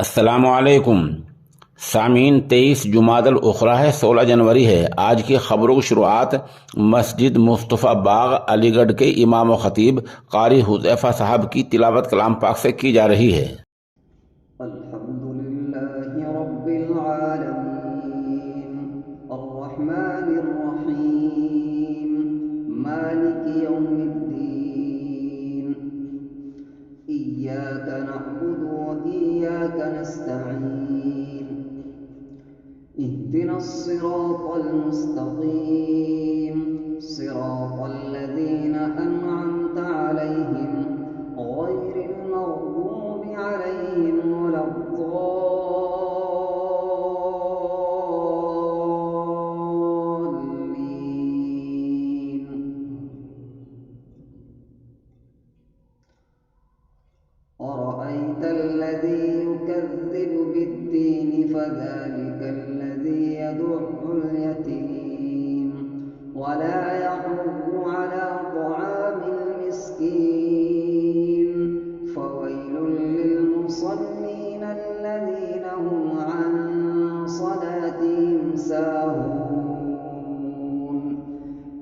अस्सलामुअलैकुम सामीन। 23 जुमादल उखरा है, 16 जनवरी है। आज की खबरों की शुरुआत मस्जिद मुस्तफ़ा बाग अलीगढ़ के इमाम व खतीब कारी हुज़ैफा साहब की तिलावत कलाम पाक से की जा रही है। अल्हम्दुलिल्लाहि रब्बिल आलमीन अर्रहमानिर रहीम मालिकि यौमिद्दीन इय्याका नअबुदु व इय्याका नस्तईन इहदिनस सिरातल मुस्तक़ीम सिरातल लज़ीना अनअमता अलैहिम गैरिल मग़दूबि अलैहिम वलद्दाल्लीन। أرأيت الذي يكذب بالدين فذلك الذي يدع اليتيم ولا يحض على طعام المسكين فويل للمصلين الذين هم عن صلاتهم ساهون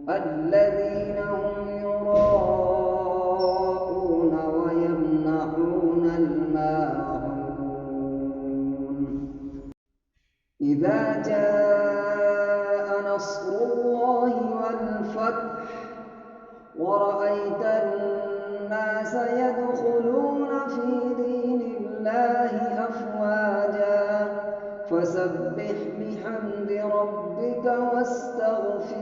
الذين هم يراءون ويمنعون الماعون. إذا جاء نصر الله والفتح ورأيت الناس يدخلون في دين الله أفواجا فسبح بحمد ربك واستغفره